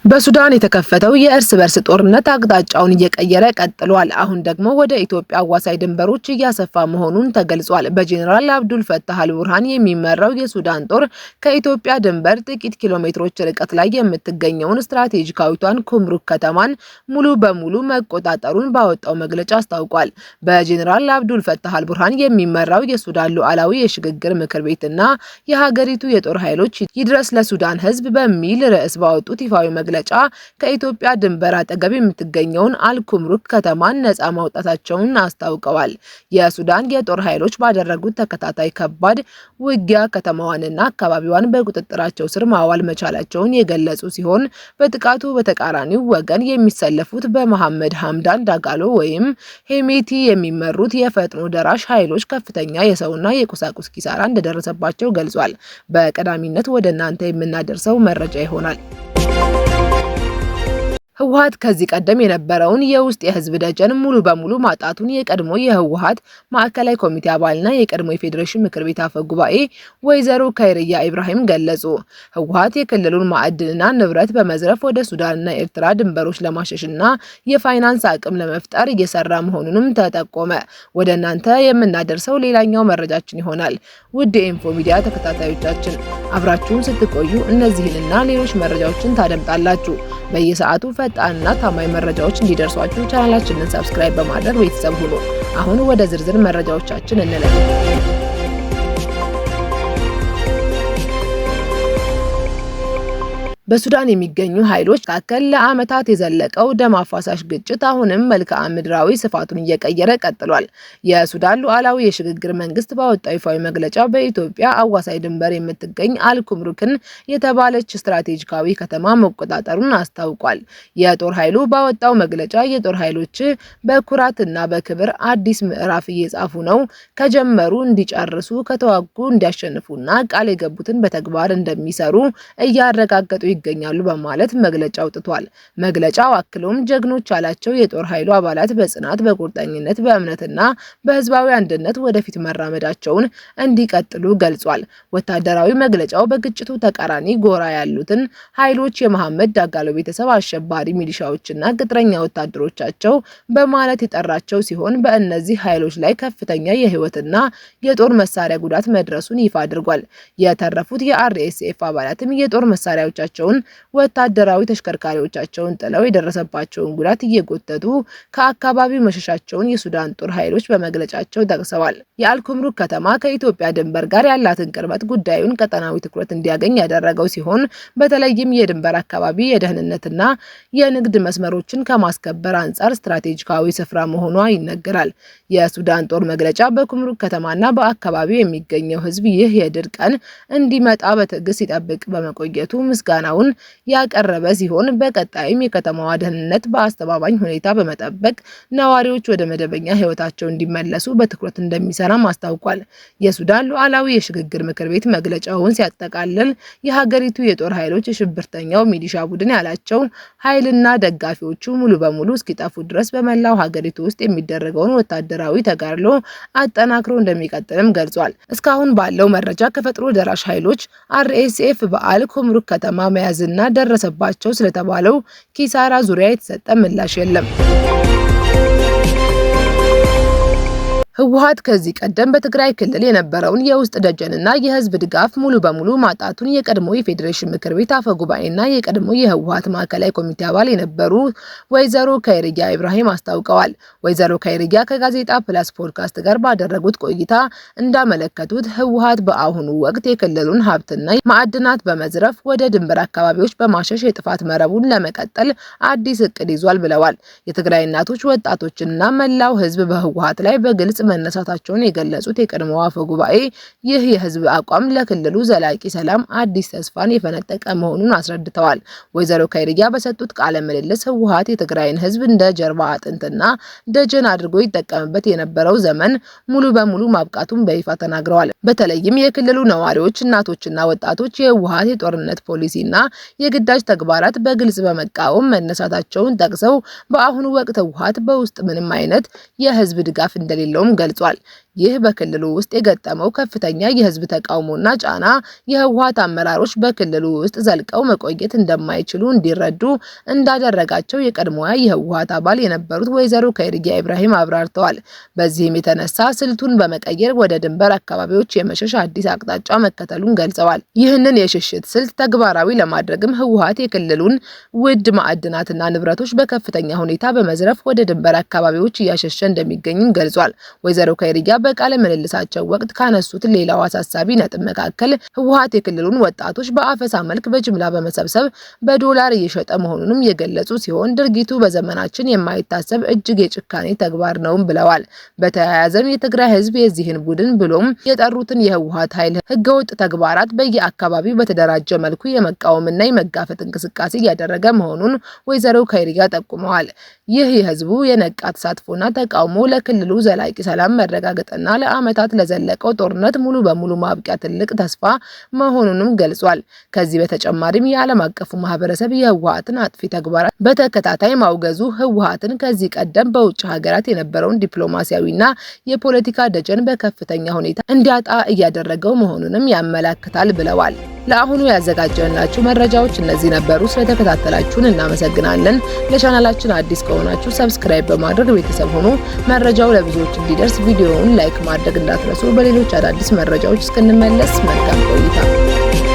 በሱዳን የተከፈተው የእርስ በርስ ጦርነት አቅጣጫውን እየቀየረ ቀጥሏል። አሁን ደግሞ ወደ ኢትዮጵያ አዋሳኝ ድንበሮች እያሰፋ መሆኑን ተገልጿል። በጄኔራል አብዱል ፈታህ አልቡርሃን የሚመራው የሱዳን ጦር ከኢትዮጵያ ድንበር ጥቂት ኪሎሜትሮች ርቀት ላይ የምትገኘውን ስትራቴጂካዊቷን ኩምሩክ ከተማን ሙሉ በሙሉ መቆጣጠሩን ባወጣው መግለጫ አስታውቋል። በጄኔራል አብዱል ፈታህ አልቡርሃን የሚመራው የሱዳን ሉዓላዊ የሽግግር ምክር ቤትና የሀገሪቱ የጦር ኃይሎች ይድረስ ለሱዳን ሕዝብ በሚል ርዕስ ባወጡት ይፋዊ መግለጫ ከኢትዮጵያ ድንበር አጠገብ የምትገኘውን አልኩምሩክ ከተማን ነፃ ማውጣታቸውን አስታውቀዋል። የሱዳን የጦር ኃይሎች ባደረጉት ተከታታይ ከባድ ውጊያ ከተማዋንና አካባቢዋን በቁጥጥራቸው ስር ማዋል መቻላቸውን የገለጹ ሲሆን በጥቃቱ በተቃራኒው ወገን የሚሰለፉት በመሐመድ ሐምዳን ዳጋሎ ወይም ሄሜቲ የሚመሩት የፈጥኖ ደራሽ ኃይሎች ከፍተኛ የሰውና የቁሳቁስ ኪሳራ እንደደረሰባቸው ገልጿል። በቀዳሚነት ወደ እናንተ የምናደርሰው መረጃ ይሆናል። ህወሓት ከዚህ ቀደም የነበረውን የውስጥ የህዝብ ደጀን ሙሉ በሙሉ ማጣቱን የቀድሞ የህወሓት ማዕከላዊ ኮሚቴ አባልና የቀድሞ የፌዴሬሽን ምክር ቤት አፈ ጉባኤ ወይዘሮ ከይርያ ኢብራሂም ገለጹ። ህወሓት የክልሉን ማዕድንና ንብረት በመዝረፍ ወደ ሱዳንና ኤርትራ ድንበሮች ለማሸሽና የፋይናንስ አቅም ለመፍጠር እየሰራ መሆኑንም ተጠቆመ። ወደ እናንተ የምናደርሰው ሌላኛው መረጃችን ይሆናል። ውድ የኢንፎ ሚዲያ ተከታታዮቻችን አብራችሁን ስትቆዩ እነዚህንና ሌሎች መረጃዎችን ታደምጣላችሁ። በየሰዓቱ ፈጣንና ታማኝ መረጃዎች እንዲደርሷችሁ ቻናላችንን ሰብስክራይብ በማድረግ ቤተሰብ ሁኑ። አሁን ወደ ዝርዝር መረጃዎቻችን እንለፍ። በሱዳን የሚገኙ ኃይሎች መካከል ለዓመታት የዘለቀው ደም አፋሳሽ ግጭት አሁንም መልክዓ ምድራዊ ስፋቱን እየቀየረ ቀጥሏል። የሱዳን ሉዓላዊ የሽግግር መንግስት ባወጣው ይፋዊ መግለጫ በኢትዮጵያ አዋሳኝ ድንበር የምትገኝ አልኩምሩክን የተባለች ስትራቴጂካዊ ከተማ መቆጣጠሩን አስታውቋል። የጦር ኃይሉ ባወጣው መግለጫ የጦር ኃይሎች በኩራትና በክብር አዲስ ምዕራፍ እየጻፉ ነው፣ ከጀመሩ እንዲጨርሱ፣ ከተዋጉ እንዲያሸንፉና ቃል የገቡትን በተግባር እንደሚሰሩ እያረጋገጡ ይገኛሉ በማለት መግለጫ አውጥቷል። መግለጫው አክሎም ጀግኖች ያላቸው የጦር ኃይሉ አባላት በጽናት በቁርጠኝነት በእምነትና በህዝባዊ አንድነት ወደፊት መራመዳቸውን እንዲቀጥሉ ገልጿል። ወታደራዊ መግለጫው በግጭቱ ተቃራኒ ጎራ ያሉትን ኃይሎች የመሐመድ ዳጋሎ ቤተሰብ አሸባሪ ሚሊሻዎችና ቅጥረኛ ወታደሮቻቸው በማለት የጠራቸው ሲሆን በእነዚህ ኃይሎች ላይ ከፍተኛ የህይወትና የጦር መሳሪያ ጉዳት መድረሱን ይፋ አድርጓል። የተረፉት የአርኤስኤፍ አባላትም የጦር መሳሪያዎቻቸው ወታደራዊ ተሽከርካሪዎቻቸውን ጥለው የደረሰባቸውን ጉዳት እየጎተቱ ከአካባቢው መሸሻቸውን የሱዳን ጦር ኃይሎች በመግለጫቸው ጠቅሰዋል። የአልኩምሩክ ከተማ ከኢትዮጵያ ድንበር ጋር ያላትን ቅርበት ጉዳዩን ቀጠናዊ ትኩረት እንዲያገኝ ያደረገው ሲሆን በተለይም የድንበር አካባቢ የደህንነትና የንግድ መስመሮችን ከማስከበር አንጻር ስትራቴጂካዊ ስፍራ መሆኗ ይነገራል። የሱዳን ጦር መግለጫ በኩምሩክ ከተማና በአካባቢው የሚገኘው ህዝብ ይህ የድል ቀን እንዲመጣ በትዕግስት ሲጠብቅ በመቆየቱ ምስጋናውን ያቀረበ ሲሆን በቀጣይም የከተማዋ ደህንነት በአስተማማኝ ሁኔታ በመጠበቅ ነዋሪዎች ወደ መደበኛ ህይወታቸው እንዲመለሱ በትኩረት እንደሚሰራም አስታውቋል። የሱዳን ሉዓላዊ የሽግግር ምክር ቤት መግለጫውን ሲያጠቃልል የሀገሪቱ የጦር ኃይሎች የሽብርተኛው ሚሊሻ ቡድን ያላቸው ኃይልና ደጋፊዎቹ ሙሉ በሙሉ እስኪጠፉ ድረስ በመላው ሀገሪቱ ውስጥ የሚደረገውን ወታደራዊ ተጋድሎ አጠናክሮ እንደሚቀጥልም ገልጿል። እስካሁን ባለው መረጃ ከፈጥኖ ደራሽ ኃይሎች አርኤስኤፍ በአል ኩምሩክ ከተማ መያዝና ደረሰባቸው ስለተባለው ኪሳራ ዙሪያ የተሰጠ ምላሽ የለም። ህወሓት ከዚህ ቀደም በትግራይ ክልል የነበረውን የውስጥ ደጀንና የህዝብ ድጋፍ ሙሉ በሙሉ ማጣቱን የቀድሞ የፌዴሬሽን ምክር ቤት አፈ ጉባኤና የቀድሞ የህወሓት ማዕከላዊ ኮሚቴ አባል የነበሩ ወይዘሮ ከይርያ ኢብራሂም አስታውቀዋል። ወይዘሮ ከይርያ ከጋዜጣ ፕላስ ፖድካስት ጋር ባደረጉት ቆይታ እንዳመለከቱት ህወሓት በአሁኑ ወቅት የክልሉን ሀብትና ማዕድናት በመዝረፍ ወደ ድንበር አካባቢዎች በማሸሽ የጥፋት መረቡን ለመቀጠል አዲስ እቅድ ይዟል ብለዋል። የትግራይ እናቶች፣ ወጣቶችና መላው ህዝብ በህወሓት ላይ በግልጽ መነሳታቸውን የገለጹት የቀድሞው አፈ ጉባኤ ይህ የህዝብ አቋም ለክልሉ ዘላቂ ሰላም አዲስ ተስፋን የፈነጠቀ መሆኑን አስረድተዋል። ወይዘሮ ከይርያ በሰጡት ቃለ ምልልስ ህወሓት የትግራይን ህዝብ እንደ ጀርባ አጥንትና ደጀን አድርጎ ይጠቀምበት የነበረው ዘመን ሙሉ በሙሉ ማብቃቱን በይፋ ተናግረዋል። በተለይም የክልሉ ነዋሪዎች፣ እናቶችና ወጣቶች የህወሓት የጦርነት ፖሊሲና የግዳጅ ተግባራት በግልጽ በመቃወም መነሳታቸውን ጠቅሰው በአሁኑ ወቅት ህወሓት በውስጥ ምንም አይነት የህዝብ ድጋፍ እንደሌለውም ገልጿል። ይህ በክልሉ ውስጥ የገጠመው ከፍተኛ የህዝብ ተቃውሞና ጫና የህወሓት አመራሮች በክልሉ ውስጥ ዘልቀው መቆየት እንደማይችሉ እንዲረዱ እንዳደረጋቸው የቀድሞዋ የህወሓት አባል የነበሩት ወይዘሮ ከይርያ ኢብራሂም አብራርተዋል። በዚህም የተነሳ ስልቱን በመቀየር ወደ ድንበር አካባቢዎች የመሸሽ አዲስ አቅጣጫ መከተሉን ገልጸዋል። ይህንን የሽሽት ስልት ተግባራዊ ለማድረግም ህወሓት የክልሉን ውድ ማዕድናትና ንብረቶች በከፍተኛ ሁኔታ በመዝረፍ ወደ ድንበር አካባቢዎች እያሸሸ እንደሚገኝም ገልጿል። ወይዘሮ ከይርያ በቃለ ምልልሳቸው ወቅት ካነሱት ሌላው አሳሳቢ ነጥብ መካከል ህወሓት የክልሉን ወጣቶች በአፈሳ መልክ በጅምላ በመሰብሰብ በዶላር እየሸጠ መሆኑንም የገለጹ ሲሆን ድርጊቱ በዘመናችን የማይታሰብ እጅግ የጭካኔ ተግባር ነው ብለዋል። በተያያዘም የትግራይ ህዝብ የዚህን ቡድን ብሎም የጠሩትን የህወሓት ኃይል ህገወጥ ተግባራት በየአካባቢው በተደራጀ መልኩ የመቃወምና የመጋፈጥ እንቅስቃሴ እያደረገ መሆኑን ወይዘሮ ከይርያ ጠቁመዋል። ይህ የህዝቡ የነቃ ተሳትፎና ተቃውሞ ለክልሉ ዘላቂ ሰላም መረጋገጥና ለዓመታት ለዘለቀው ጦርነት ሙሉ በሙሉ ማብቂያ ትልቅ ተስፋ መሆኑንም ገልጿል። ከዚህ በተጨማሪም የዓለም አቀፉ ማህበረሰብ የህወሓትን አጥፊ ተግባራት በተከታታይ ማውገዙ ህወሓትን ከዚህ ቀደም በውጭ ሀገራት የነበረውን ዲፕሎማሲያዊና የፖለቲካ ደጀን በከፍተኛ ሁኔታ እንዲያጣ እያደረገው መሆኑንም ያመለክታል ብለዋል። ለአሁኑ ያዘጋጀንላችሁ መረጃዎች እነዚህ ነበሩ። ስለተከታተላችሁን እናመሰግናለን። ለቻናላችን አዲስ ከሆናችሁ ሰብስክራይብ በማድረግ ቤተሰብ ሆኑ። መረጃው ለብዙዎች እንዲደርስ ቪዲዮውን ላይክ ማድረግ እንዳትረሱ። በሌሎች አዳዲስ መረጃዎች እስክንመለስ መልካም ቆይታ